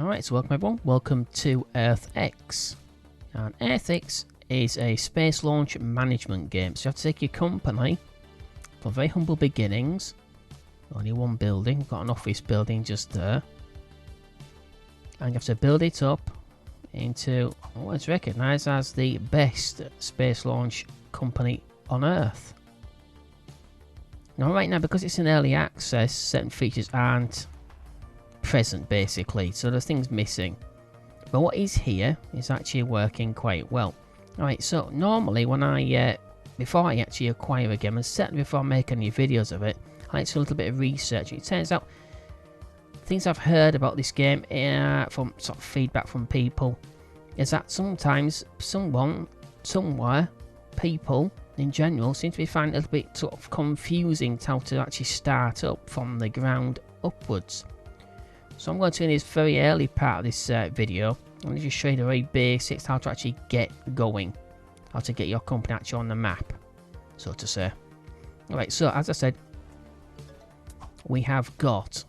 Alright, so welcome everyone, welcome to EarthX. And EarthX is a space launch management game. So you have to take your company from very humble beginnings. Only one building, we've got an office building just there. And you have to build it up into what is recognised as the best space launch company on Earth. Now right now, because it's in early access, certain features aren't present basically, so there's things missing. But what is here is actually working quite well. Alright, so normally when I, before I actually acquire a game, and certainly before I make any videos of it, I like to do a little bit of research. It turns out, things I've heard about this game from sort of feedback from people, is that sometimes somewhere, people in general seem to be finding it a little bit sort of confusing how to actually start up from the ground upwards. So I'm going to, in this very early part of this video, I'm going to just show you the very basics, how to actually get going, how to get your company actually on the map, so to say. Alright, so as I said, we have got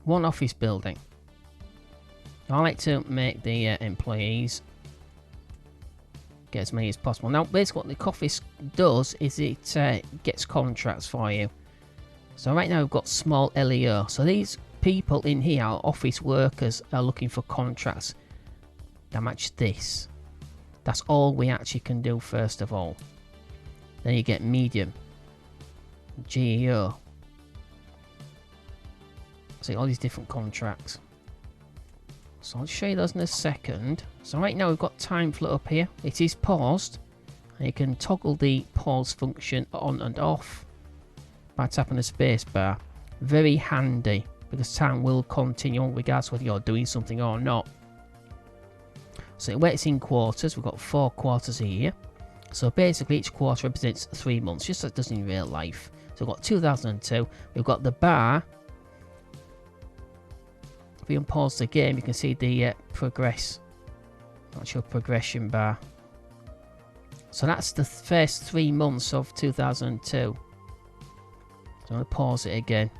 one office building. I like to make the employees get as many as possible. Now basically what the office does is it gets contracts for you. So right now we've got small LEO, so these people in here, our office workers, are looking for contracts that match this. That's all we actually can do first of all. Then you get medium, GEO. See all these different contracts. So I'll show you those in a second. So right now we've got time float up here. It is paused. And you can toggle the pause function on and off by tapping the space bar. Very handy, because time will continue on regardless whether you're doing something or not. So it works in quarters. We've got 4 quarters here. So basically each quarter represents 3 months, just as it does in real life. So we've got 2002. We've got the bar. If we unpause the game, you can see the actual progression bar. So that's the first 3 months of 2002. So I'm going to pause it again.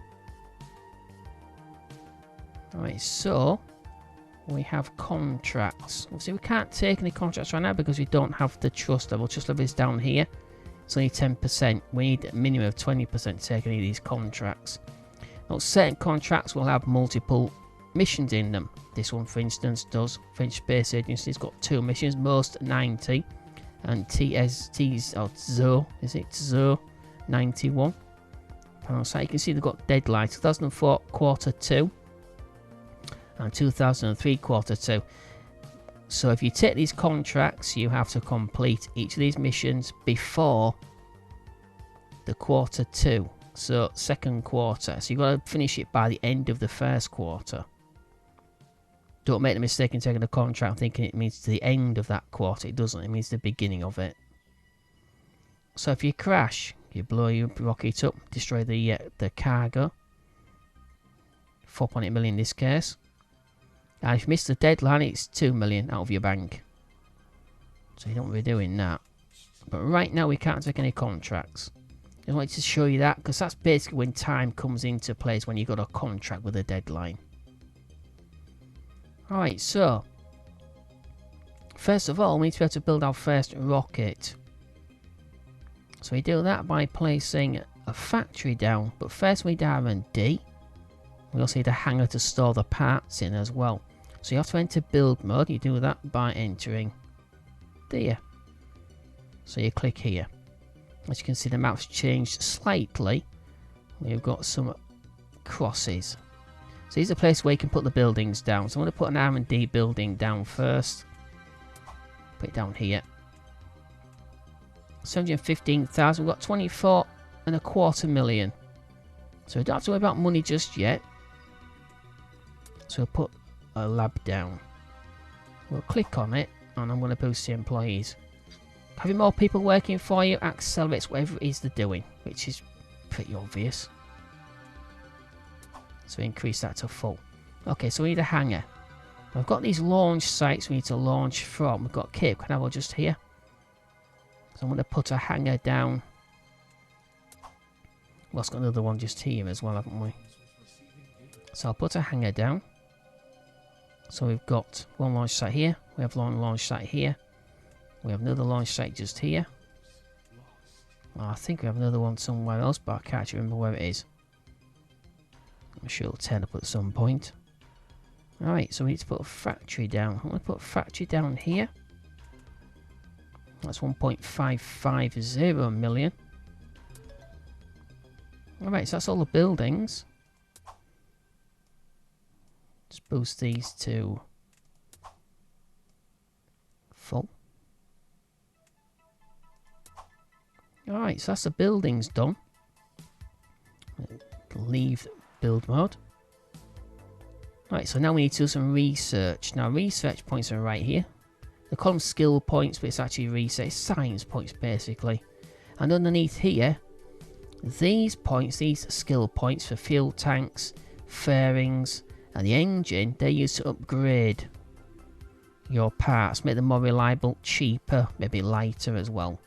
Alright, so we have contracts. Obviously we can't take any contracts right now because we don't have the trust level. Trust level is down here. It's only 10%. We need a minimum of 20% to take any of these contracts. Now certain contracts will have multiple missions in them. This one for instance does. French Space Agency's got 2 missions, most 90. And TST's, or TZO, is it? TZO 91. So you can see they've got deadlines. 2004 quarter 2. And 2003 quarter 2. So if you take these contracts, you have to complete each of these missions before the quarter 2. So second quarter. So you've got to finish it by the end of the first quarter. Don't make the mistake in taking a contract thinking it means to the end of that quarter. It doesn't. It means the beginning of it. So if you crash, you blow your rocket up, destroy the cargo. 4.8 million in this case. And if you miss the deadline, it's 2 million out of your bank. So you don't be doing that. But right now we can't take any contracts. I wanted to show you that because that's basically when time comes into place, when you've got a contract with a deadline. Alright, so first of all we need to be able to build our first rocket. So we do that by placing a factory down. But first we need R&D. We also need a hangar to store the parts in as well. So you have to enter build mode. You do that by entering there. So you click here. As you can see, the map's changed slightly. We've got some crosses. So these are places where you can put the buildings down. So I'm going to put an R&D building down first. Put it down here. 715,000. We've got 24.25 million. So we don't have to worry about money just yet. So we'll put a lab down. We'll click on it and I'm going to boost the employees. Having more people working for you accelerates whatever it is they're doing, which is pretty obvious. So increase that to full. Okay, so we need a hangar. We've got these launch sites we need to launch from. We've got Cape Canaveral just here. So I'm going to put a hangar down. Well, it's got another one just here as well, haven't we? So I'll put a hangar down. So we've got one launch site here, we have one launch site here, we have another launch site just here. I think we have another one somewhere else, but I can't actually remember where it is. I'm sure it'll turn up at some point. Alright, so we need to put a factory down. I'm going to put a factory down here. That's 1.550 million. Alright, so that's all the buildings. Just boost these to full. Alright, so that's the buildings done. Leave build mode. Right, so now we need to do some research. Now, research points are right here. They call them skill points, but it's actually research, science points basically. And underneath here, these points, these skill points for fuel tanks, fairings, and the engine, they're used to upgrade your parts, make them more reliable, cheaper, maybe lighter as well.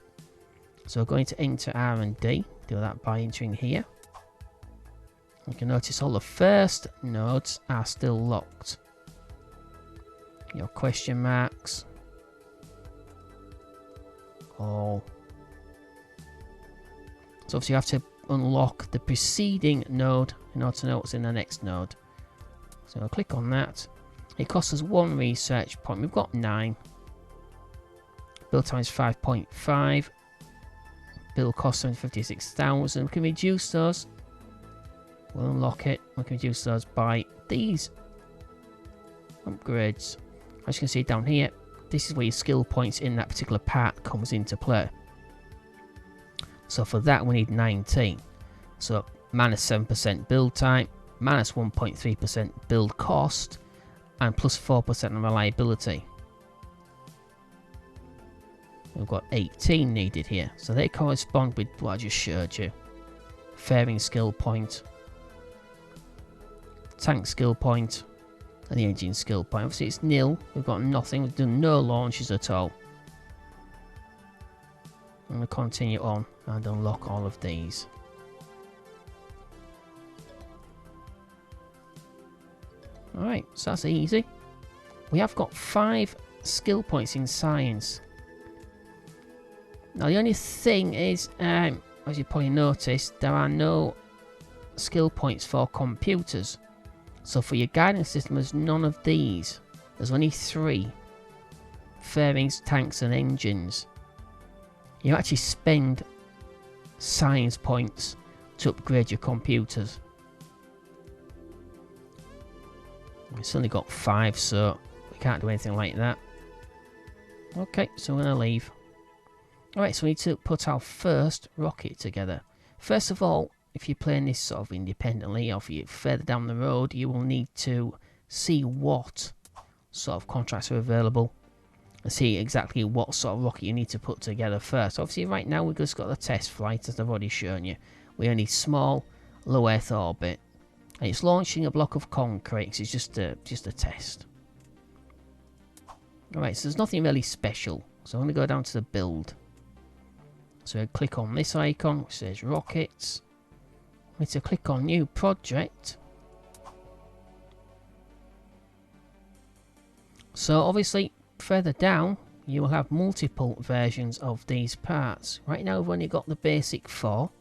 So we're going to enter R&D, do that by entering here. You can notice all the first nodes are still locked. Your question marks. All. So obviously you have to unlock the preceding node in order to know what's in the next node. So I'll click on that. It costs us 1 research point. We've got 9. Build time is 5.5. Build cost 756,000. We can reduce those. We'll unlock it. We can reduce those by these upgrades. As you can see down here, this is where your skill points in that particular part comes into play. So for that we need 19. So minus 7% build time, minus 1.3% build cost, and plus 4% on reliability. We've got 18 needed here. So they correspond with what I just showed you. Fairing skill point, tank skill point, and the engine skill point. Obviously it's nil, we've got nothing, we've done no launches at all. I'm going to continue on and unlock all of these. Alright, so that's easy. We have got 5 skill points in science. Now the only thing is, as you probably noticed, there are no skill points for computers. So for your guidance system, there's none of these. There's only 3. Fairings, tanks and engines. You actually spend science points to upgrade your computers. It's only got 5, so we can't do anything like that. Okay, so we're going to leave. Alright, so we need to put our first rocket together. First of all, if you're playing this sort of independently, or if you're further down the road, you will need to see what sort of contracts are available and see exactly what sort of rocket you need to put together first. Obviously right now we've just got the test flight, as I've already shown you. We only need small, low Earth orbit. And it's launching a block of concrete, because it's just a test. Alright, so there's nothing really special. So I'm going to go down to the build. So I click on this icon, which says rockets. I need to click on new project. So obviously further down you will have multiple versions of these parts. Right now we've only got the basic 4.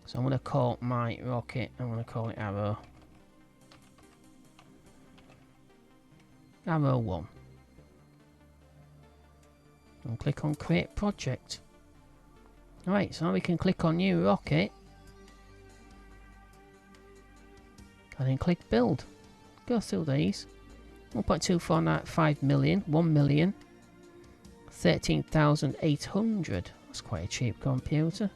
So I'm going to call my rocket, I'm going to call it Arrow. Arrow 1. And click on create project. Alright, so now we can click on new rocket. And then click build. Go through these. 1.245 million, 1 million, 13,800. That's quite a cheap computer.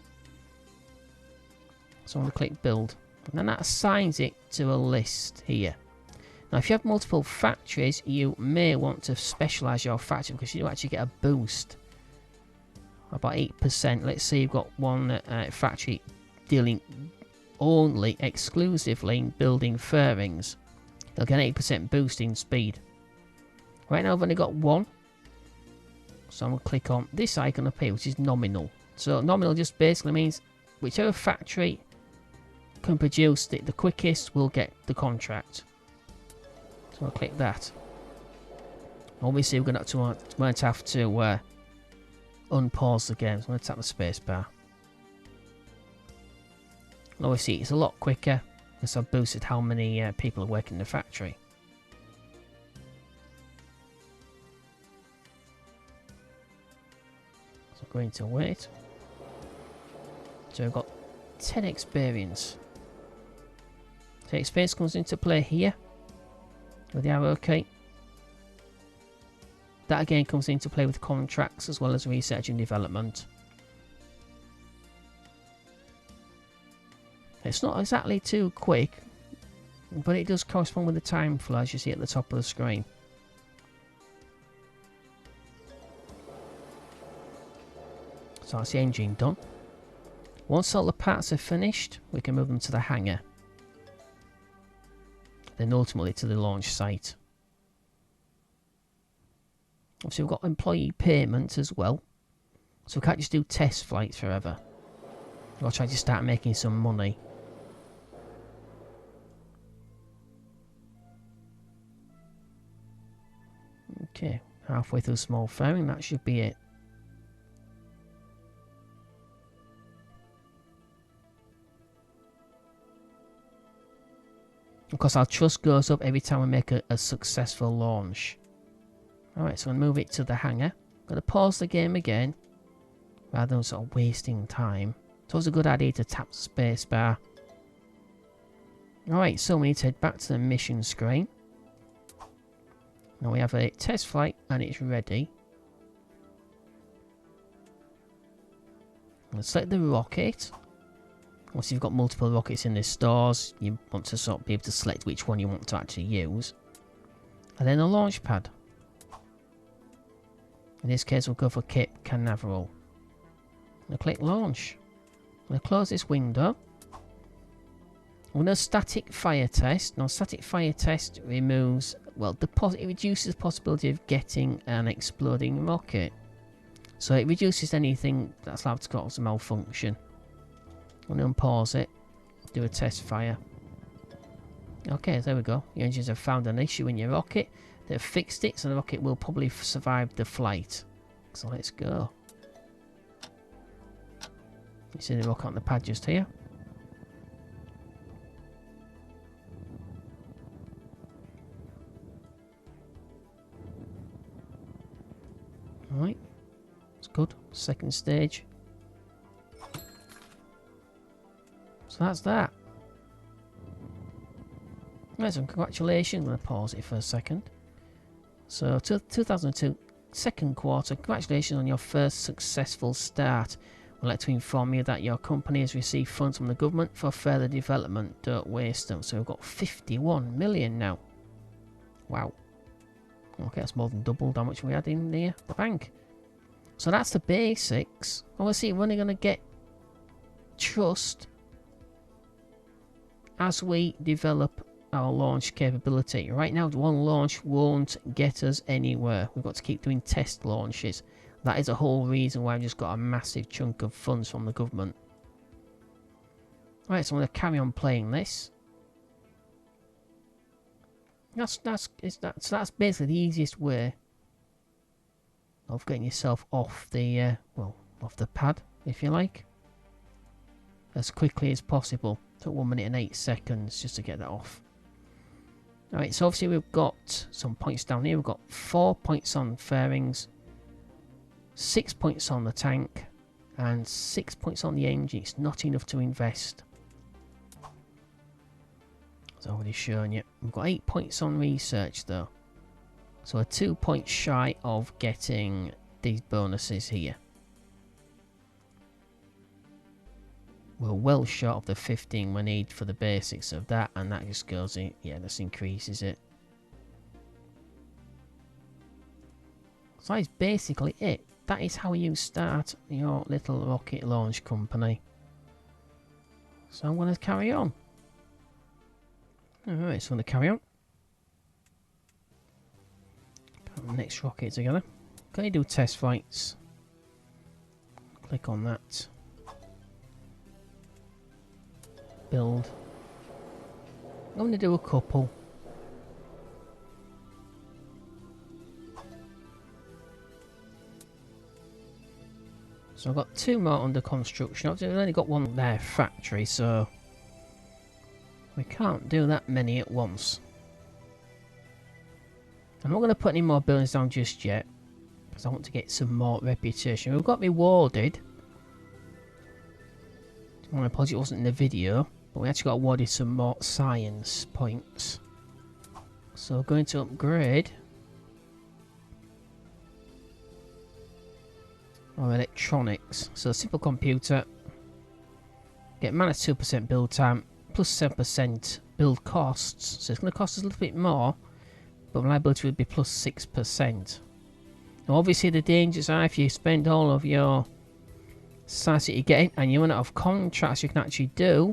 So I'm going to click build. And then that assigns it to a list here. Now if you have multiple factories, you may want to specialise your factory, because you do actually get a boost. About 8%. Let's say you've got one factory dealing only, exclusively in building fairings. They'll get an 8% boost in speed. Right now I've only got 1. So I'm going to click on this icon up here, which is nominal. So nominal just basically means whichever factory can produce the quickest will get the contract. So I'll click that. Obviously, we're going to have to unpause the game. So I'm going to tap the space bar. And obviously, it's a lot quicker because I've boosted how many people are working in the factory. So I'm going to wait. So I've got 10 experience. So experience comes into play here with the arrow key. That again comes into play with contracts as well as research and development. It's not exactly too quick, but it does correspond with the time flow as you see at the top of the screen. So that's the engine done. Once all the parts are finished, we can move them to the hangar. Then ultimately to the launch site. Obviously we've got employee payment as well. So we can't just do test flights forever. We'll try to start making some money. Okay, halfway through small fairing, that should be it. Of course, our trust goes up every time we make a successful launch. Alright, so I'm going to move it to the hangar. I'm going to pause the game again, rather than sort of wasting time. It's always a good idea to tap the space bar. Alright, so we need to head back to the mission screen. Now we have a test flight and it's ready. Let's select the rocket. Once you've got multiple rockets in the stores, you want to sort of be able to select which one you want to actually use. And then a launch pad. In this case, we'll go for Cape Canaveral. I'm going to click launch. I'm going to close this window. I'm going to static fire test. Now, static fire test removes, well, it reduces the possibility of getting an exploding rocket. So it reduces anything that's allowed to cause a malfunction. I'm going to unpause it, do a test fire. Okay, there we go. Your engines have found an issue in your rocket. They've fixed it, so the rocket will probably survive the flight. So let's go. You see the rocket on the pad just here. Alright, it's good. Second stage. So that's that. Right, so congratulations. I'm going to pause it for a second. So 2002 second quarter, congratulations on your first successful start. We'd like to inform you that your company has received funds from the government for further development. Don't waste them. So we've got 51 million now. Wow. Okay, that's more than doubled how much we had in the bank. So that's the basics. Obviously, we're only going to get trust as we develop our launch capability. Right now, one launch won't get us anywhere. We've got to keep doing test launches. That is a whole reason why I've just got a massive chunk of funds from the government. Right, so I'm going to carry on playing this. So that's basically the easiest way of getting yourself off the off the pad, if you like, as quickly as possible. Took 1 minute and 8 seconds just to get that off. Alright, so obviously we've got some points down here. We've got 4 points on fairings, 6 points on the tank, and 6 points on the engine. It's not enough to invest. As I've already shown you. We've got 8 points on research though. So we're 2 points shy of getting these bonuses here. We're well short of the 15 we need for the basics of that, and that just goes in. Yeah, this increases it. So that's basically it. That is how you start your little rocket launch company. So I'm going to carry on. Alright, so I'm going to carry on. Put the next rocket together. Can you do test flights? Click on that. Build. I'm going to do a couple. So I've got 2 more under construction. I've only got 1 there factory, so we can't do that many at once. I'm not going to put any more buildings down just yet, because I want to get some more reputation. We've got rewarded. My apologies, it wasn't in the video, but we actually got awarded some more science points. So we're going to upgrade our electronics. So simple computer, get minus 2% build time, plus 7% build costs. So it's going to cost us a little bit more, but reliability would be plus 6%. Now obviously the dangers are if you spend all of your size that you're getting and you run out of contracts you can actually do,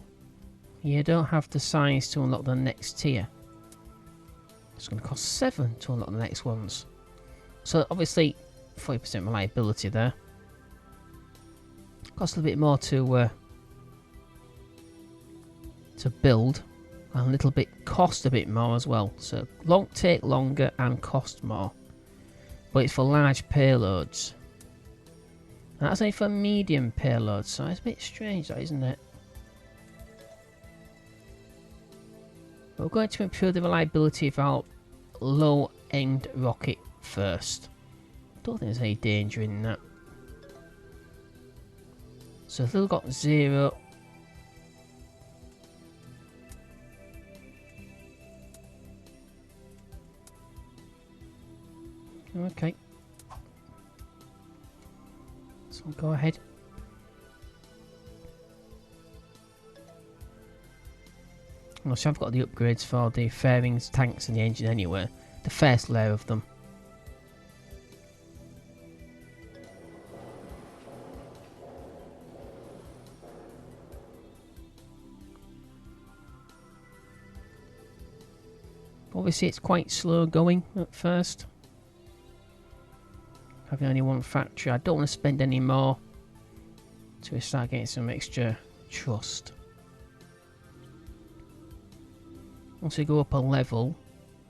you don't have the size to unlock the next tier. It's going to cost 7 to unlock the next ones. So obviously 40% reliability there. Costs a little bit more to build, and a little bit cost a bit more as well. So take longer and cost more. But it's for large payloads. And that's only for medium payloads, so it's a bit strange that, isn't it? But we're going to improve the reliability of our low-end rocket first. Don't think there's any danger in that. So we've still got 0. Okay. So go ahead. So I've got the upgrades for the fairings, tanks and the engine anyway. The first layer of them. Obviously it's quite slow going at first. Having only 1 factory. I don't want to spend any more to start getting some extra trust. Once we go up a level,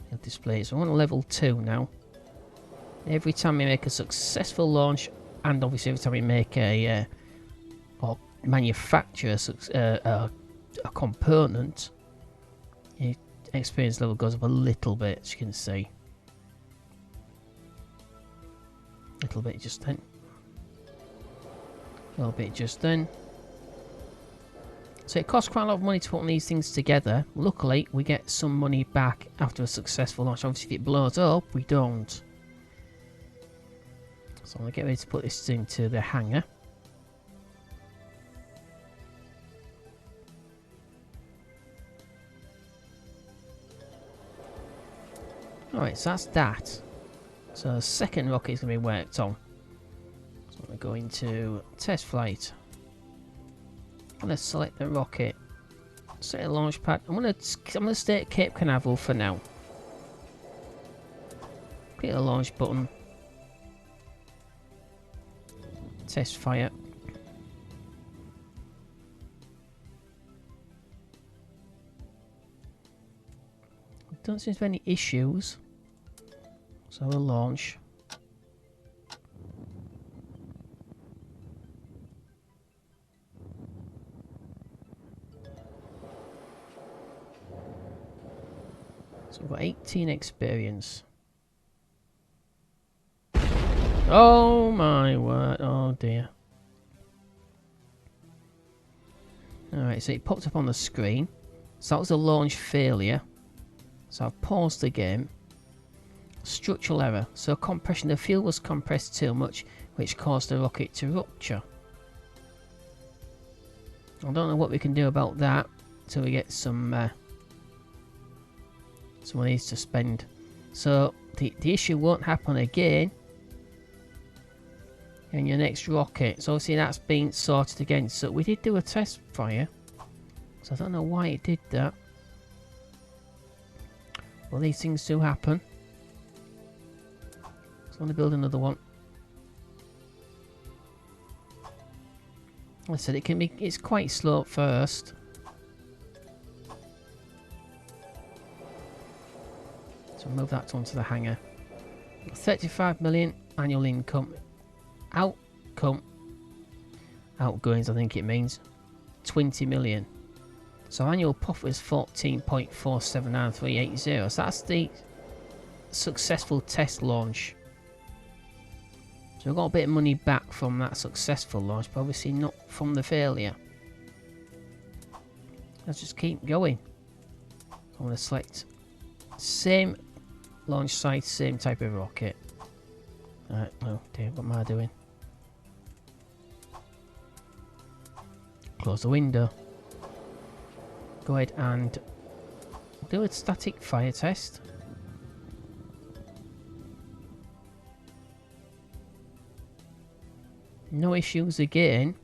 it'll display it. So I'm on level 2 now. Every time we make a successful launch, and obviously every time we make a or manufacture a component, your experience level goes up a little bit, as you can see. A little bit just then. A little bit just then. So it costs quite a lot of money to put these things together. Luckily, we get some money back after a successful launch. Obviously, if it blows up, we don't. So I'm going to get ready to put this into the hangar. Alright, so that's that. So the second rocket is going to be worked on. So I'm going to go into test flight. I'm going to select the rocket. Set a launch pad. I'm going to stay at Cape Canaveral for now. Click the launch button. Test fire. Don't seem to be any issues. So we'll launch. So we've got 18 experience. Oh my word, oh dear. Alright, so it popped up on the screen. So that was a launch failure. So I've paused the game. Structural error. So compression, the fuel was compressed too much, which caused the rocket to rupture. I don't know what we can do about that until we get some of these to spend. So the issue won't happen again in your next rocket. So obviously that's been sorted again. So we did do a test fire. So I don't know why it did that. Well, these things do happen. So I'm going to build another one. Like I said, it's quite slow at first. So move that onto the hangar. 35 million annual income. Outcome outgoings, I think it means. 20 million. So annual profit is 14.479380. So that's the successful test launch. So we got a bit of money back from that successful launch, but obviously not from the failure. Let's just keep going. I'm going to select same launch site, same type of rocket. Alright, oh dear, what am I doing? Close the window. Go ahead and do a static fire test. No issues again,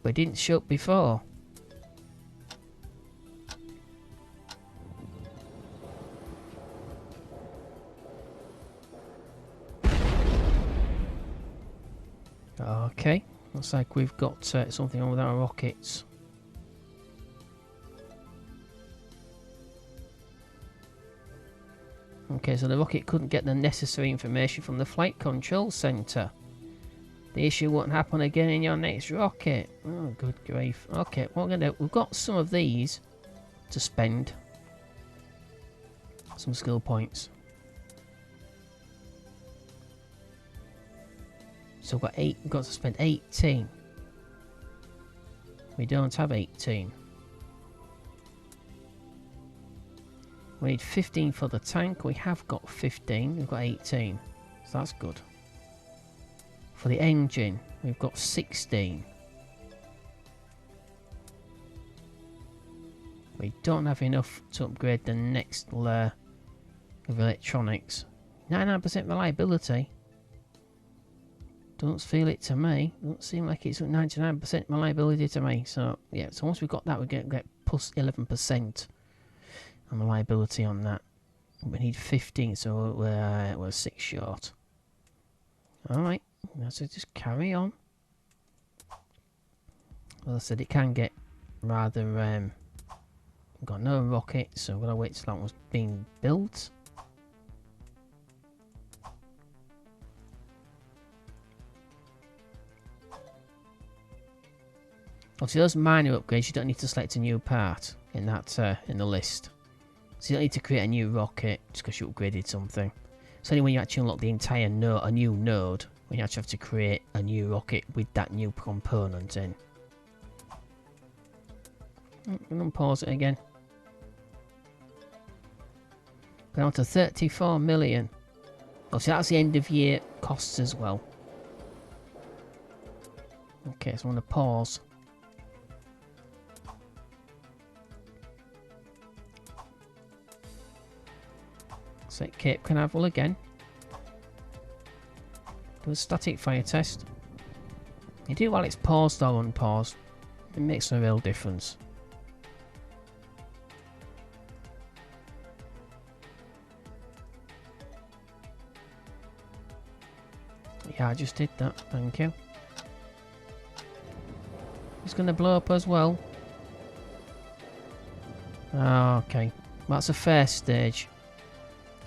but it didn't show up before. Okay, looks like we've got something on with our rockets. Okay, so the rocket couldn't get the necessary information from the flight control center. The issue won't happen again in your next rocket. Oh, good grief. Okay, what we're gonna do, we've got some of these to spend. Some skill points. So we've got to spend 18. We don't have 18. We need 15 for the tank. We have got 15. We've got 18. So that's good. For the engine, we've got 16. We don't have enough to upgrade the next layer of electronics. 99% reliability. Don't feel it to me. Don't seem like it's 99% reliability to me. So yeah, so once we've got that, we get plus 11% on reliability on that. We need 15, so we're 6 short. Alright, so just carry on. Well, I said it can get rather... we've got no rocket, so we've got to wait till that one's being built. Obviously, those minor upgrades, you don't need to select a new part in that in the list. So you don't need to create a new rocket just because you upgraded something. It's only when you actually unlock the entire node, a new node, when you actually have to create a new rocket with that new component in. I'm going to pause it again. Going on to 34 million. Obviously, that's the end of year costs as well. Okay, so I'm going to pause. Set Cape Canaveral again. Do a static fire test. You do while it's paused or unpaused. It makes a real difference. Yeah, I just did that. Thank you. It's going to blow up as well. Okay. That's a first stage.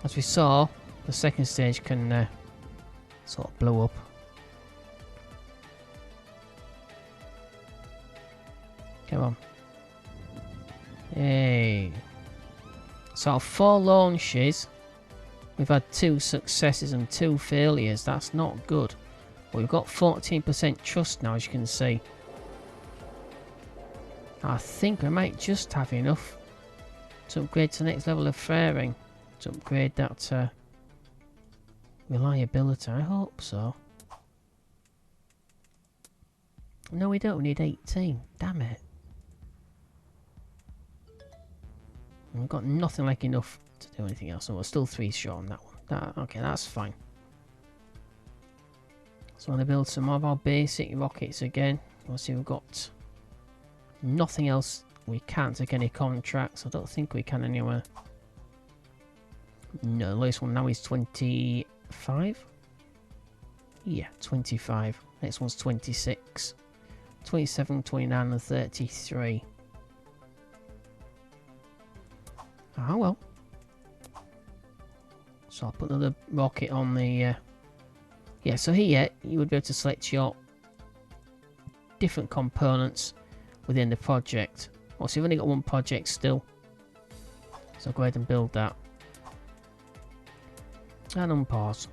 As we saw, the second stage can sort of blow up. Come on. Hey. So 4 launches. We've had 2 successes and 2 failures. That's not good. But we've got 14% trust now, as you can see. I think we might just have enough to upgrade to the next level of fairing. To upgrade that reliability. I hope so. No, we don't. We need 18. Damn it. We've got nothing like enough to do anything else. So we're still 3 short on that one. Okay, that's fine. So I'm going to build some more of our basic rockets again. Obviously we've got nothing else. We can't take any contracts. I don't think we can anywhere. No, the lowest one now is 25. Yeah, 25. Next one's 26. 27, 29 and 33. Ah, well. So I'll put another rocket on the... yeah, so here you would be able to select your different components within the project. Oh, so we've only got one project still. So I'll go ahead and build that. And unpause.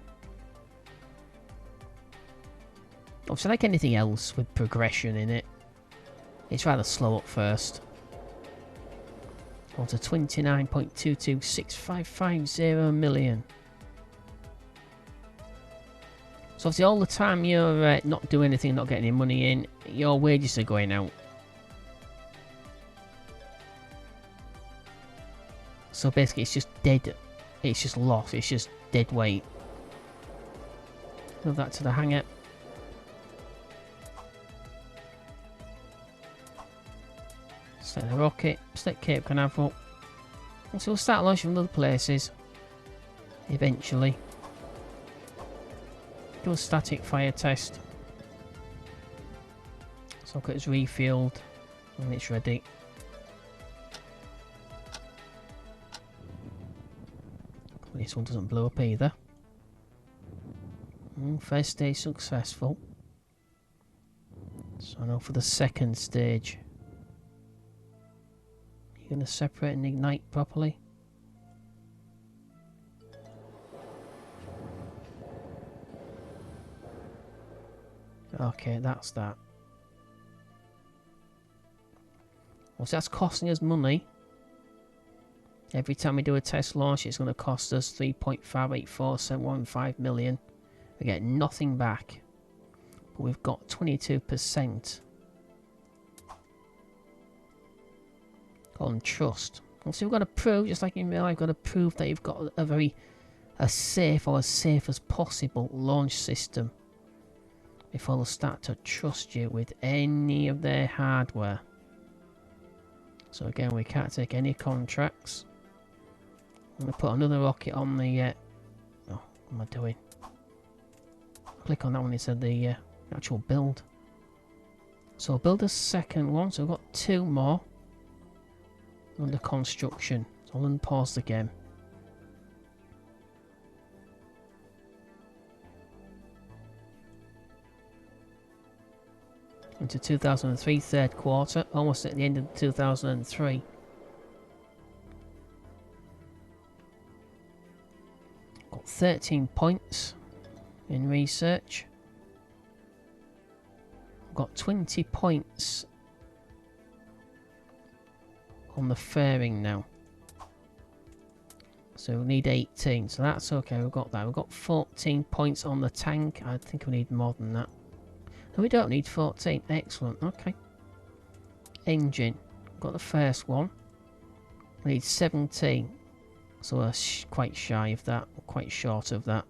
Obviously, like anything else with progression in it, it's rather slow at first. On to 29.226550 million. So obviously all the time you're not doing anything, not getting any money in, your wages are going out. So basically it's just dead, it's just lost, it's just dead weight. Move that to the hangar. Select the rocket, select Cape Canaveral. And so we'll start launching from other places. Eventually. Do a static fire test. Socket is refueled and it's ready. This one doesn't blow up either. First stage successful. So now for the second stage. Are you going to separate and ignite properly? Okay, that's that. Well, so that's costing us money. Every time we do a test launch, it's going to cost us 3.584715 million. We get nothing back. But we've got 22% on trust. And so we've got to prove, just like in real life, we've got to prove that you've got a safe or as safe as possible launch system before they'll start to trust you with any of their hardware. So again, we can't take any contracts. I'm going to put another rocket on the... oh, what am I doing? Click on that one instead of the actual build. So I'll build a second one. So we've got two more under construction. So I'll unpause the game. Into 2003, third quarter, almost at the end of 2003. Got 13 points in research. Got 20 points on the fairing now. So we need 18, so that's okay, we've got that. We've got 14 points on the tank. I think we need more than that. No, we don't need 14. Excellent. Okay. Engine. Got the first one. We need 17. So we're quite shy of that. We're quite short of that.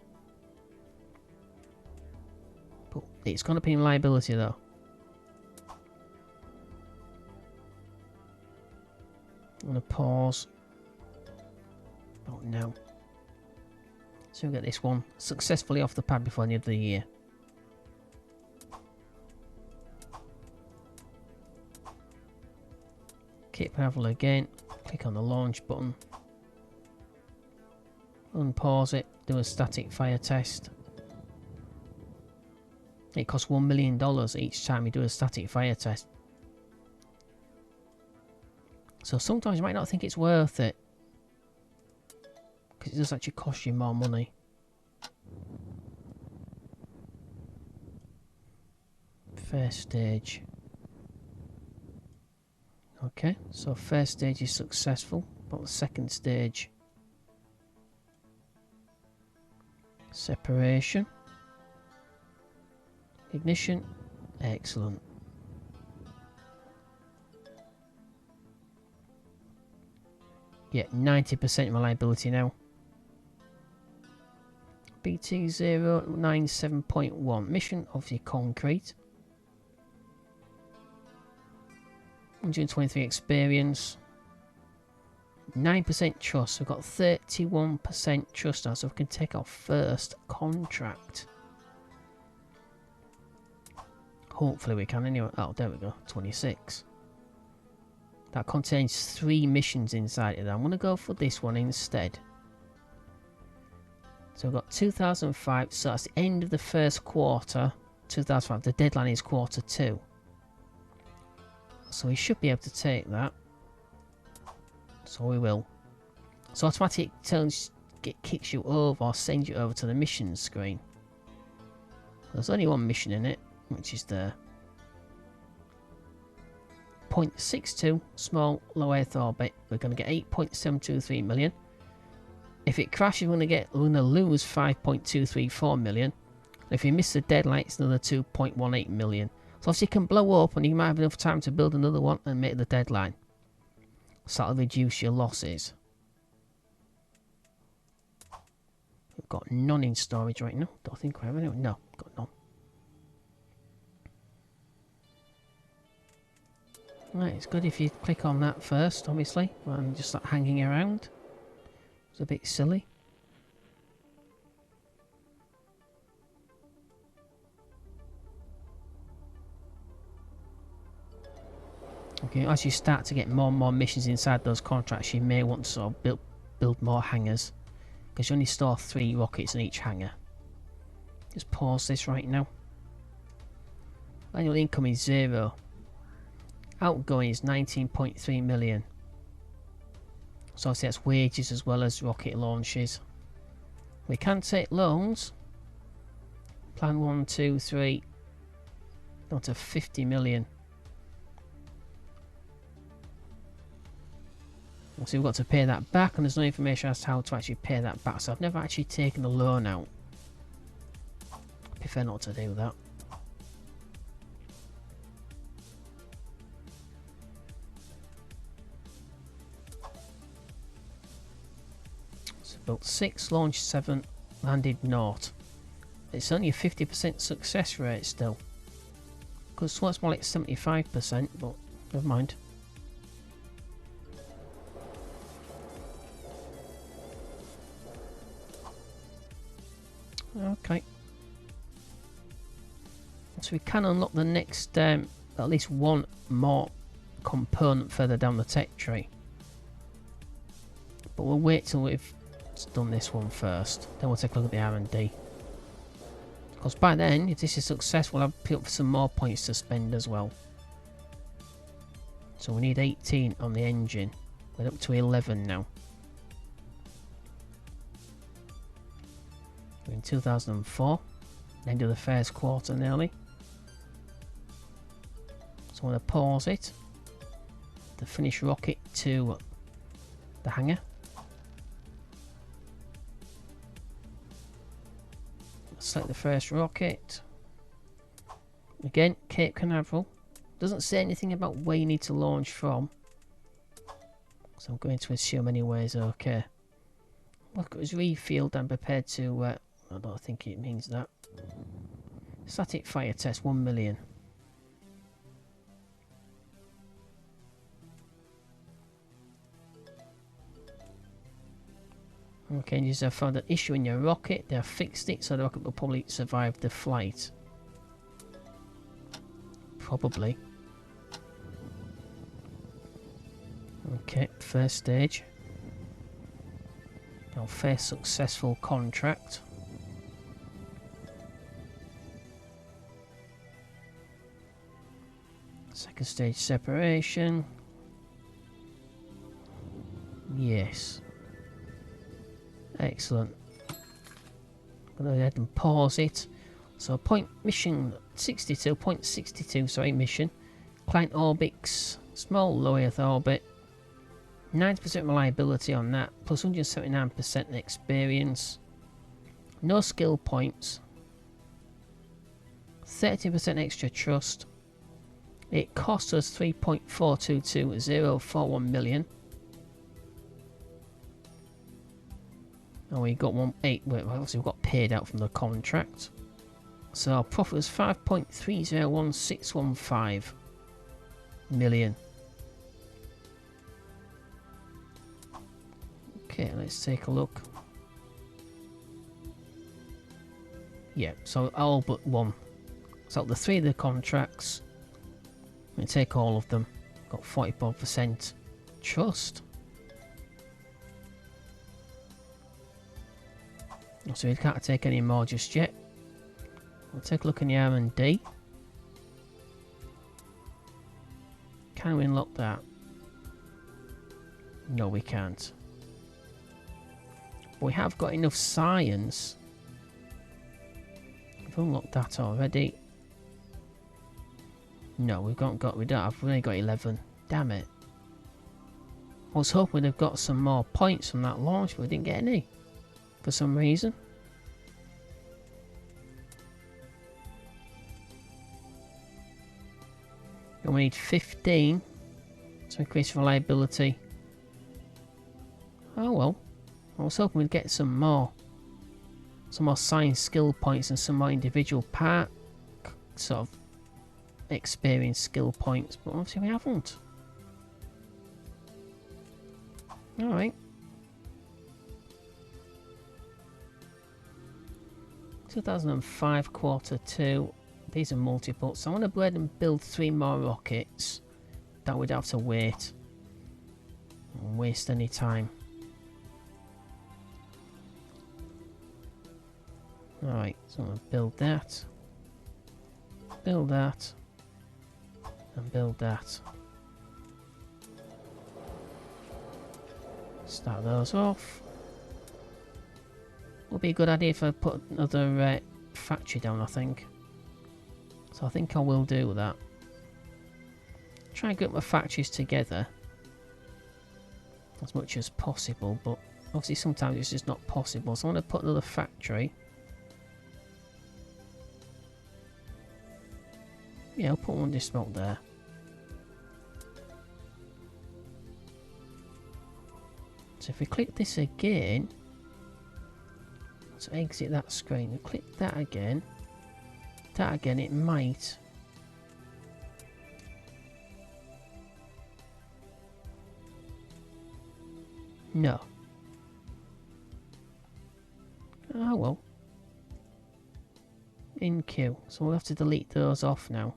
But it's going to be in liability though. I'm going to pause. Oh no. So we'll get this one successfully off the pad before the end of the year. Cape Canaveral again, click on the launch button, unpause it, do a static fire test. It costs $1 million each time you do a static fire test. So sometimes you might not think it's worth it, because it does actually cost you more money. First stage. Okay, so first stage is successful, but the second stage, separation, ignition, excellent. Yeah, 90% reliability now. BT097.1, mission obviously concrete. 123 experience, 9% trust. We've got 31% trust now, so we can take our first contract. Hopefully we can anyway. Oh, there we go, 26. That contains 3 missions inside it. I'm going to go for this one instead. So we've got 2005, so that's the end of the first quarter. 2005, the deadline is quarter 2. So we should be able to take that. So we will. So automatic kicks you over or sends you over to the mission screen. There's only one mission in it, which is the 0.62 small low Earth orbit. We're going to get 8.723 million. If it crashes, we're going to lose 5.234 million. If you miss the deadline, it's another 2.18 million. So obviously you can blow up and you might have enough time to build another one and make the deadline. So that'll reduce your losses. We've got none in storage right now. Don't think we have any. No, got none. Right, it's good if you click on that first, obviously, rather than just like hanging around. It's a bit silly. Okay, as you start to get more and more missions inside those contracts, you may want to sort of build more hangars, because you only store 3 rockets in each hangar. Just pause this right now. Annual income is 0. Outgoing is 19.3 million. So obviously that's wages as well as rocket launches. We can take loans. Plan 1, 2, 3. Down to 50 million. So we've got to pay that back, and there's no information as to how to actually pay that back. So I've never actually taken a loan out. I prefer not to do that. So built 6, launched 7, landed 0. It's only a 50% success rate still. Because it's more like 75%, but never mind. Okay. So we can unlock the next, at least one more component further down the tech tree. But we'll wait till we've done this one first. Then we'll take a look at the R&D. Because by then, if this is successful, I'll put up some more points to spend as well. So we need 18 on the engine. We're up to 11 now. We're in 2004. End of the first quarter nearly. So I'm going to pause it. The finished rocket to the hangar. Select the first rocket. Again, Cape Canaveral. Doesn't say anything about where you need to launch from. So I'm going to assume anyways, okay. Look, it was refueled and prepared to... I don't think it means that. Static fire test, 1 million. Okay, and you have found an issue in your rocket. They have fixed it, so the rocket will probably survive the flight. Probably. Okay, first stage. Our first successful contract. Second stage separation. Yes. Excellent. I'm going to go ahead and pause it. So mission 62.62, sorry, mission. Client orbits, small low Earth orbit. 90% reliability on that, plus 179% experience. No skill points. 30% extra trust. It cost us 3.422041 million. And we got obviously we got paid out from the contract. So our profit was 5.301615 million. Okay, let's take a look. Yeah, so all but one. So the 3 of the contracts, we take all of them. Got 44% trust. So we can't take any more just yet. We'll take a look in the R&D. Can we unlock that? No, we can't. But we have got enough science. We've unlocked that already. No, we don't have. We've only got 11. Damn it. I was hoping we'd have got some more points from that launch, but we didn't get any. For some reason. And we need 15 to increase reliability. Oh well. I was hoping we'd get some more science skill points and some more individual part sort of experience skill points, but obviously we haven't. Alright. 2005 Q2. These are multiple, so I want to go ahead and build 3 more rockets. That we'd have to wait. Don't waste any time. Alright, so I'm going to build that. Build that. And build that. Start those off. Would be a good idea if I put another factory down, I think. So I think I will do that. Try and get my factories together as much as possible, but obviously sometimes it's just not possible. So I want to put another factory. Yeah, I'll put one this smoke there. So if we click this again, let's exit that screen and click that again. That again, it might. No. Oh well. In queue. So we'll have to delete those off now.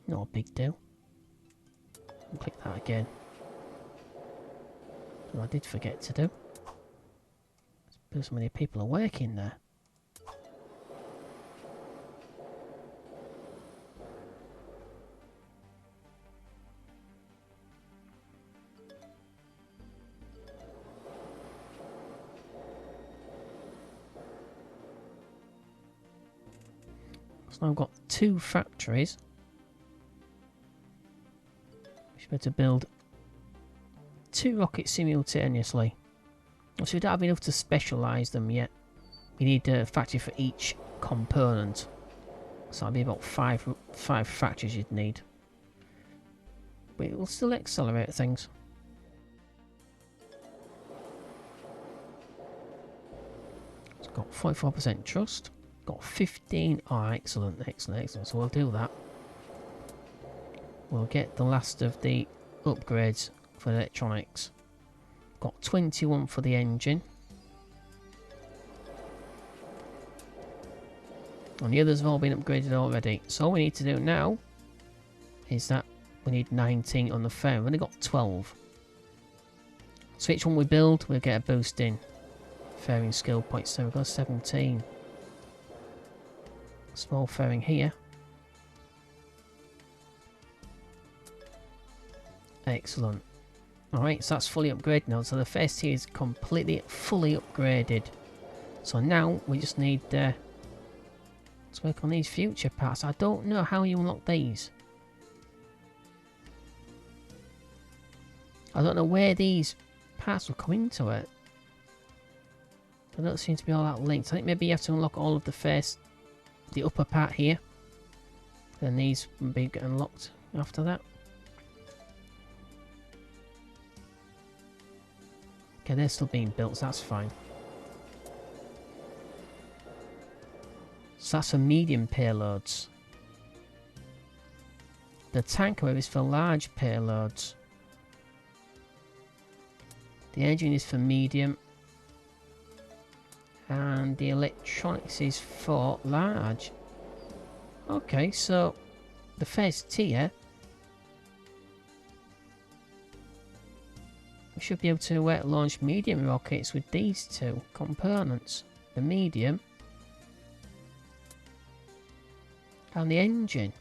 Not a big deal. And click that again. Well, I did forget to do. There's so many people are working there. So now I've got 2 factories. We should be able to build 2 rockets simultaneously. So we don't have enough to specialise them yet. We need a factory for each component. So that'll be about 5 factories you'd need. But it will still accelerate things. It's got 44% trust. Got 15. Oh, excellent, excellent, excellent. So we'll do that. We'll get the last of the upgrades for electronics. Got 21 for the engine. And the others have all been upgraded already. So all we need to do now is that we need 19 on the fair. We've only got 12. So each one we build, we'll get a boost in fairing skill points. So we've got 17. Small fairing here. Excellent. Alright, so that's fully upgraded now. So the first tier is completely, fully upgraded. So now we just need to work on these future parts. I don't know how you unlock these. I don't know where these parts will come into it. They don't seem to be all that linked. I think maybe you have to unlock all of the upper part here. Then these will be unlocked after that. Okay, they're still being built, so that's fine. So that's for medium payloads. The tanker is for large payloads. The engine is for medium. And the electronics is for large. Okay, so the first tier, we should be able to launch medium rockets with these 2 components. The medium And the engine.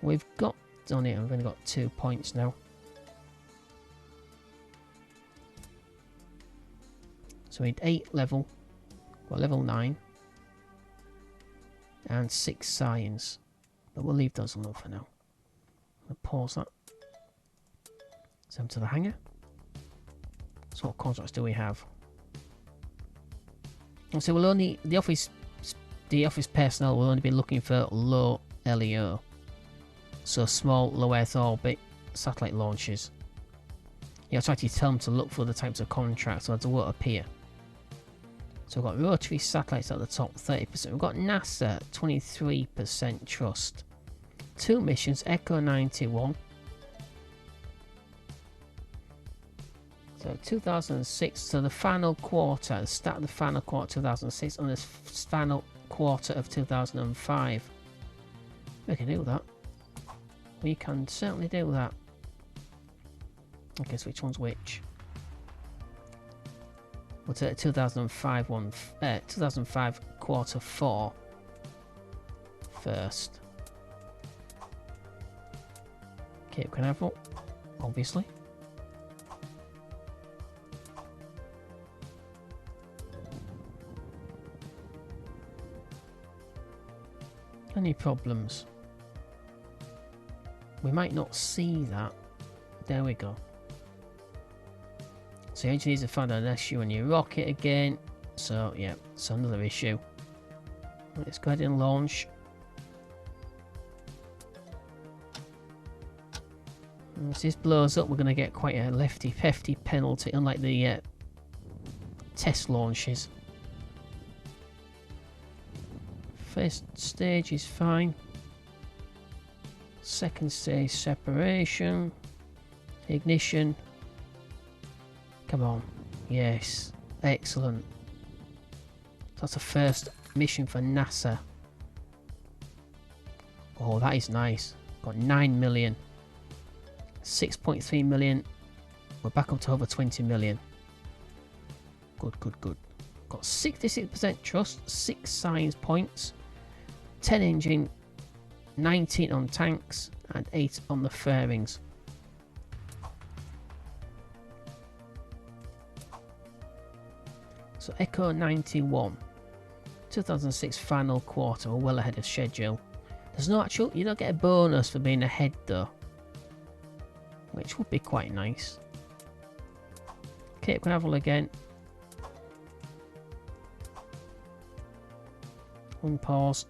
We've got on it, I've only got 2 points now. So we need 8 level, well, level 9, and 6 science. But we'll leave those alone for now. I'll pause that. Send to the hangar. So what contracts do we have? So we'll only the office personnel will only be looking for low LEO. So small low Earth orbit satellite launches. You have to actually tell them to look for the types of contracts so they won't appear. So we've got rotary satellites at the top, 30%. We've got NASA, 23% trust. 2 missions, Echo 91. So 2006, so the final quarter, the start of the final quarter 2006 and the final quarter of 2005. We can do that. We can certainly do that. Okay, so which one's which? We'll take the 2005 one, 2005 quarter 4 first. Cape Canaveral, obviously. Any problems? We might not see that. There we go. So engineers have found an issue on your rocket again. So yeah, it's another issue. Let's go ahead and launch. As this blows up, we're going to get quite a hefty penalty, unlike the test launches. First stage is fine. Second stage, separation. Ignition. Come on. Yes. Excellent. That's the first mission for NASA. Oh, that is nice. Got 9 million. 6.3 million. We're back up to over 20 million. Good, good, good. Got 66% trust, 6 science points, 10 engine, 19 on tanks, and 8 on the fairings. So Echo 91, 2006 final quarter, we're well ahead of schedule. There's no actual, you don't get a bonus for being ahead though, which would be quite nice. Cape Canaveral again. Unpause.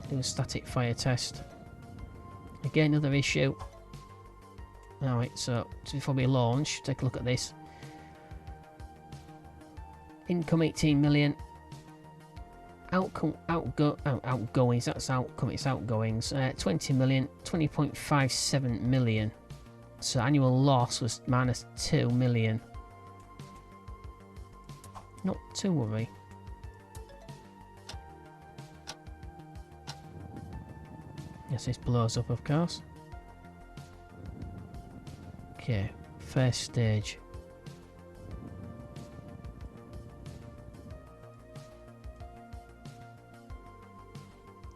Do a static fire test. Again, another issue. Alright, so before we launch, take a look at this. Income 18 million. Outgoings, that's outcome, it's outgoings. 20 million, 20.57 million. So annual loss was minus 2 million. Not to worry. Yes, this blows up, of course. Okay, first stage.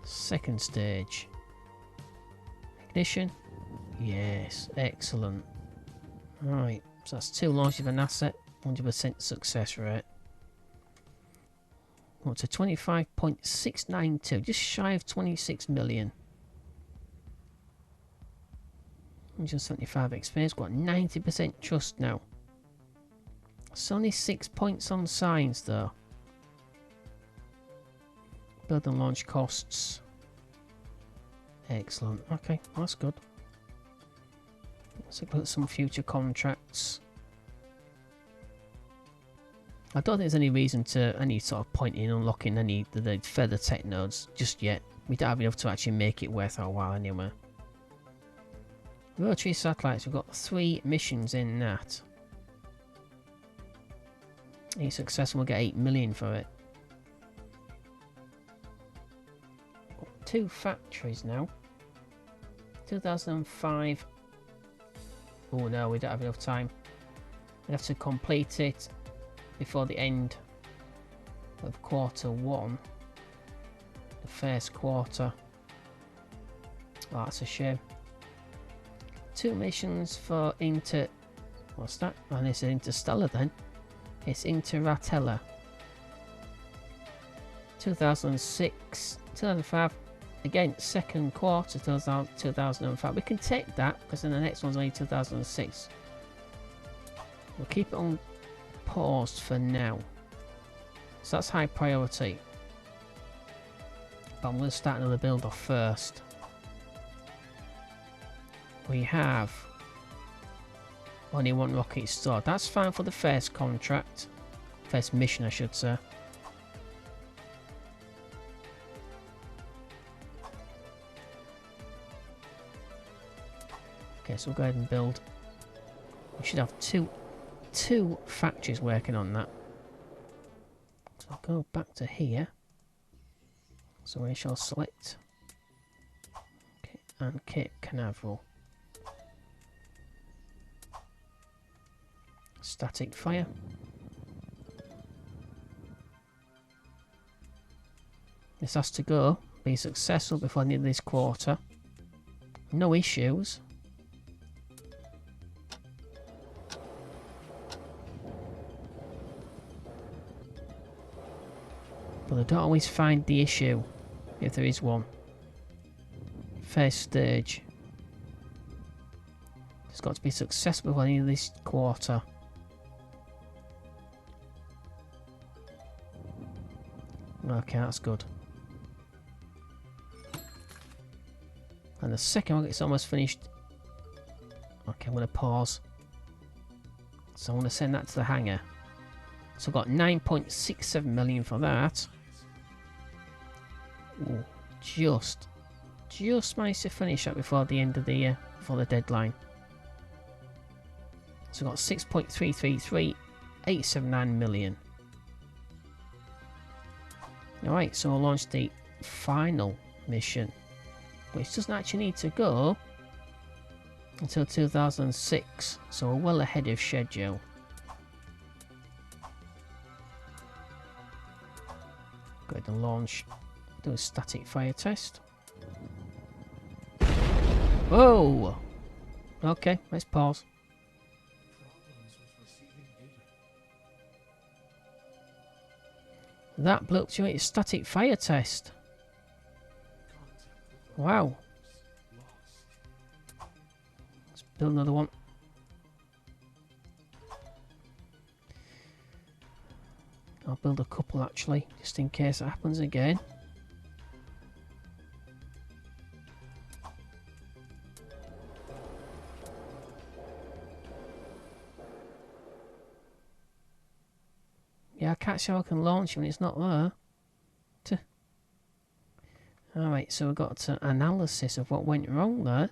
Second stage. Ignition. Yes, excellent. Right, so that's 2 launches of an asset, 100% success rate. Up to 25.692, just shy of 26 million. 175 experience, got 90% trust now. It's only 6 points on science though. Build and launch costs. Excellent. Okay, that's good. Let's look at some future contracts. I don't think there's any reason to any sort of point in unlocking any of the further tech nodes just yet. We don't have enough to actually make it worth our while anyway. Rotary satellites, we've got 3 missions in that. Each successful, we'll get 8 million for it. 2 factories now. 2005. Oh no, we don't have enough time. We have to complete it before the end of quarter 1. The first quarter. Oh, that's a shame. 2 missions for what's that? And it's Interstellar then. It's Interratella. 2006, 2005. Again, second quarter 2005. We can take that because then the next one's only 2006. We'll keep it on pause for now. So that's high priority. But I'm going to start another build off first. We have only 1 rocket stored. That's fine for the first contract. First mission, I should say. Okay, so we'll go ahead and build. We should have two factories working on that. So I'll go back to here. So we shall select and Cape Canaveral. Static fire. This has to go. Be successful before the end of this quarter. No issues. But I don't always find the issue, if there is one. First stage. It's got to be successful by the end of this quarter. Okay, that's good. And the second one, it's almost finished. Okay, I'm going to pause. So I'm going to send that to the hangar. So I've got 9.67 million for that. Ooh, just managed to finish that before the end of the year, before the deadline. So I've got 6.333879 million. Alright, so I'll launch the final mission, which doesn't actually need to go until 2006, so we're well ahead of schedule. Go ahead and launch, do a static fire test. Whoa! Okay, let's pause. That blew up to its static fire test. Wow. Let's build another one. I'll build a couple actually, just in case it happens again. Yeah, I can't see how I can launch it when it's not there. Alright, so we've got analysis of what went wrong there.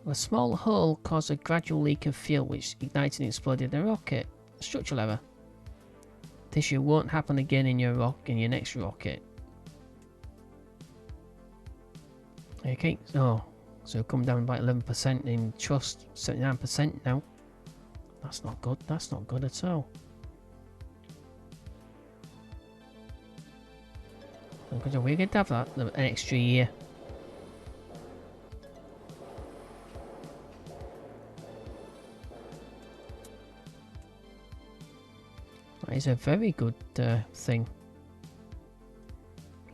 A small hole caused a gradual leak of fuel which ignited and exploded the rocket. Structural error. This issue won't happen again in your next rocket. Okay, so it'll come down by 11% in trust, 79% now. That's not good. That's not good at all. We're going to have that an extra year. That is a very good thing.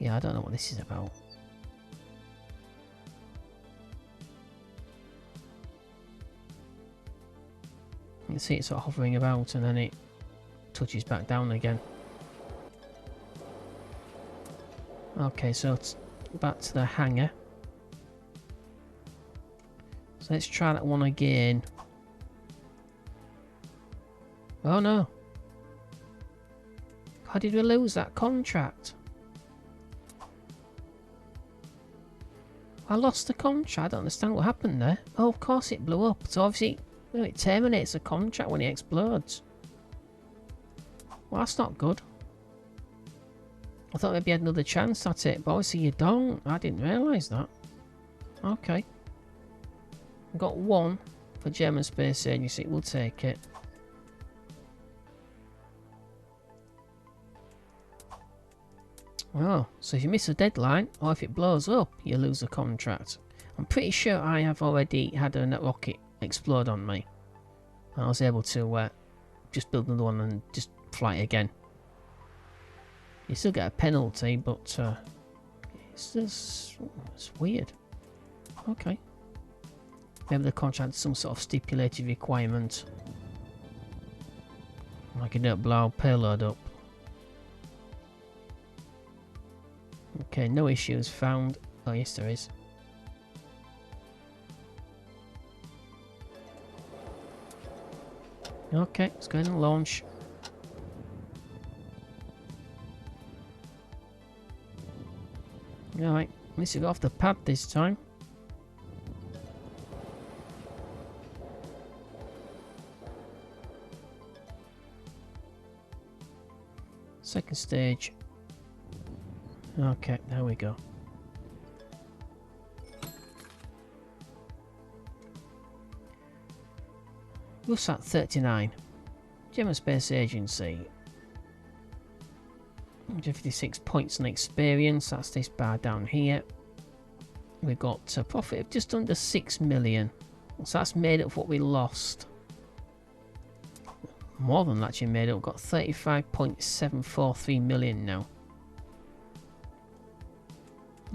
Yeah, I don't know what this is about. You can see it sort of hovering about and then it touches back down again. Okay, so it's back to the hangar. So let's try that one again. Oh no. How did we lose that contract? I lost the contract. I don't understand what happened there. Oh, of course it blew up. So obviously, well, it terminates the contract when it explodes. Well, that's not good. I thought maybe you had another chance at it, but obviously you don't. I didn't realise that. Okay. I've got one for German Space Agency. We'll take it. Oh, so if you miss a deadline, or if it blows up, you lose the contract. I'm pretty sure I have already had a rocket explode on me. And I was able to just build another one and just fly it again. You still get a penalty, but it's weird. Okay. Maybe the contract has some sort of stipulated requirement. Like you don't blow payload up. Okay, no issues found. Oh yes there is. Okay, let's go ahead and launch. Alright, at least we got off the pad this time. Second stage. Okay, there we go. Rusat 39. German Space Agency. 156 points on experience. That's this bar down here. We've got a profit of just under 6 million. So that's made up what we lost. More than that actually made up. We've got 35.743 million now.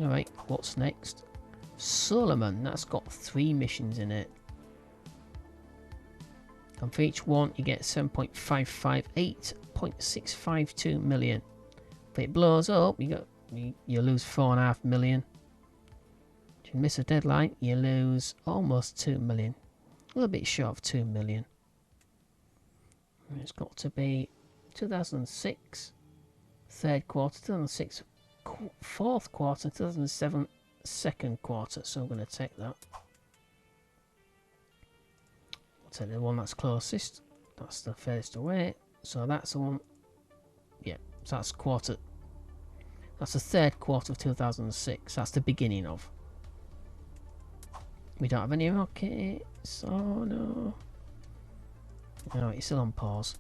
Alright, what's next? Solomon, that's got 3 missions in it. And for each one you get 7.558.652 million. If it blows up, you lose 4.5 million. If you miss a deadline, you lose almost 2 million. A little bit short of 2 million. It's got to be 2006, third quarter, 2006, fourth quarter, 2007, second quarter. So I'm going to take that. We'll take the one that's closest. That's the furthest away. So that's the one. Yeah, so that's quarter. That's the third quarter of 2006. That's the beginning of. We don't have any rockets. Oh no. No, it's still on pause.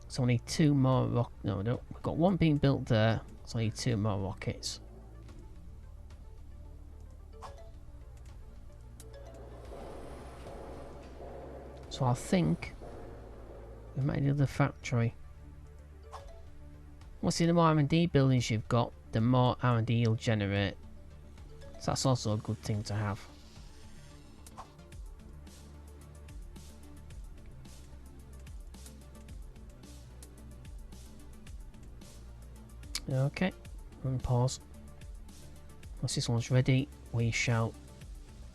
So we need 2 more no, we don't. We've got 1 being built there. So I need 2 more rockets. So I think we might need the factory. Well, see, the more R&D buildings you've got, the more R&D you'll generate. So that's also a good thing to have. Okay, run pause. Once this one's ready, we shall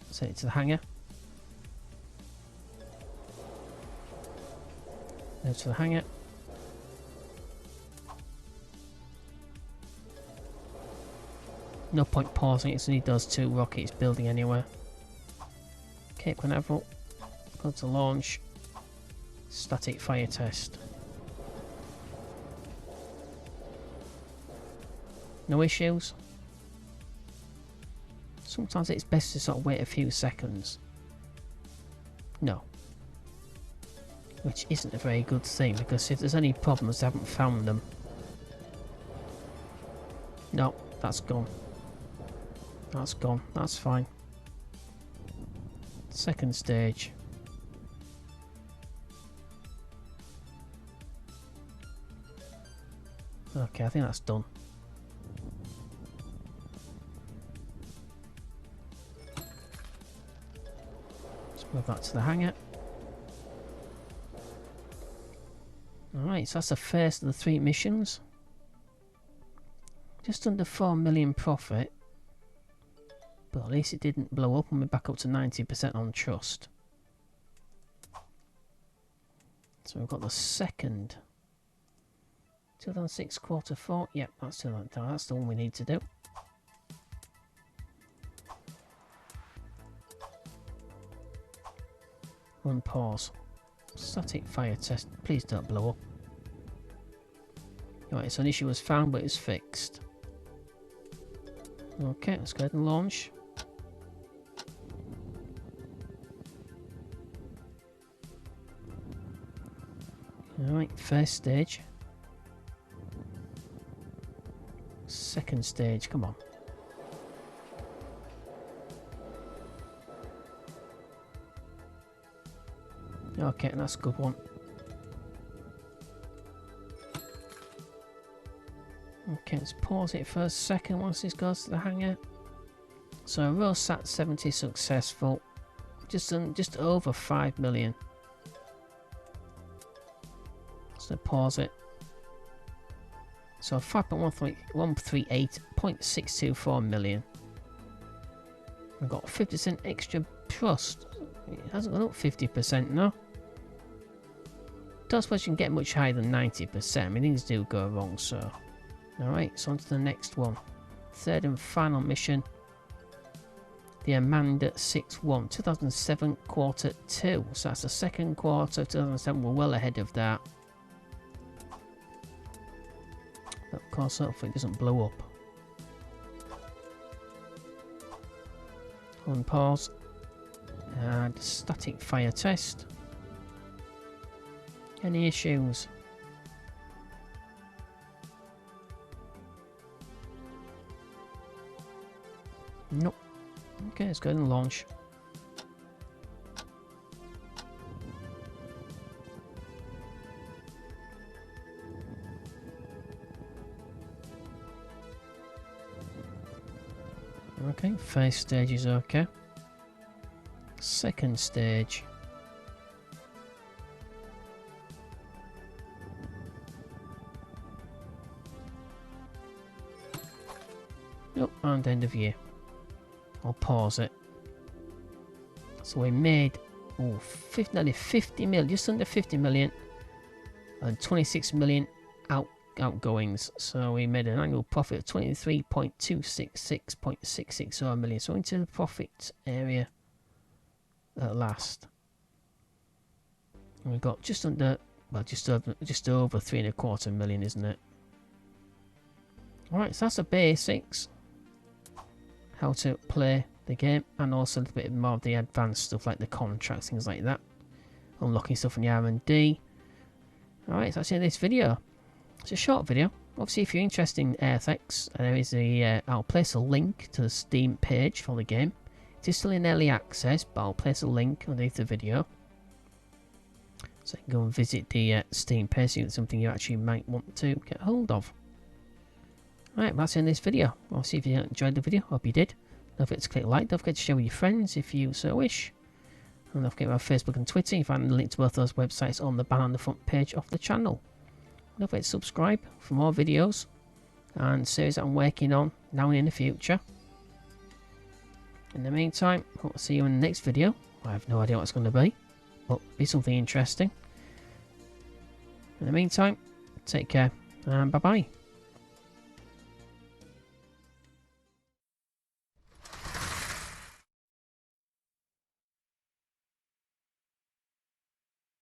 send it to the hangar. Go to the hangar. No point pausing it, so he does 2 rockets building anywhere. Cape Canaveral. Go to launch. Static fire test. No issues. Sometimes it's best to sort of wait a few seconds. No. Which isn't a very good thing, because if there's any problems, they haven't found them. No, that's gone. That's gone. That's fine. Second stage. Okay, I think that's done. Let's move that to the hangar. Alright, so that's the first of the 3 missions. Just under 4 million profit. But at least it didn't blow up and we're back up to 90% on trust. So we've got the second. 2006 quarter 4. Yep, that's the one we need to do. Run pause. Static fire test. Please don't blow up. Right, so an issue was found but it's fixed. Okay, let's go ahead and launch. Alright, first stage. Second stage, come on. Okay, that's a good one. Okay, let's pause it for a second once this goes to the hangar. So row sat 70 successful. Just over 5 million. So pause it. So 5.138.624 million. We've got 50% extra trust. It hasn't gone up 50%, no. Don't suppose you can get much higher than 90%. I mean, things do go wrong, so. Alright, so on to the next one. Third and final mission. The Amanda 6-1, 2007 quarter 2. So that's the second quarter of 2007. We're well ahead of that. But of course, hopefully it doesn't blow up. On pause. And static fire test. Any issues? Nope. Okay, let's go ahead and launch. Okay, first stage is okay. Second stage. Nope, and end of year. I'll pause it. So we made nearly 50 million, just under 50 million, and 26 million outgoings. So we made an annual profit of 23.266.660 million. So into the profit area at last. And we got just under, well, just over 3.25 million, isn't it? Alright, so that's the basics. How to play the game, and also a little bit more of the advanced stuff like the contracts, things like that. Unlocking stuff in the R&D. Alright, so that's the end of this video. It's a short video. Obviously, if you're interested in EarthX, there is I'll place a link to the Steam page for the game. It is still in early access, but I'll place a link underneath the video. So you can go and visit the Steam page, see if it's something you actually might want to get hold of. Alright, that's the end of this video. Obviously, if you enjoyed the video, hope you did. Don't forget to click like, don't forget to share with your friends if you so wish. And don't forget about Facebook and Twitter. You find the link to both those websites on the banner on the front page of the channel. Don't forget to subscribe for more videos and series that I'm working on now and in the future. In the meantime, hope to see you in the next video. I have no idea what it's going to be, but it'll be something interesting. In the meantime, take care and bye bye.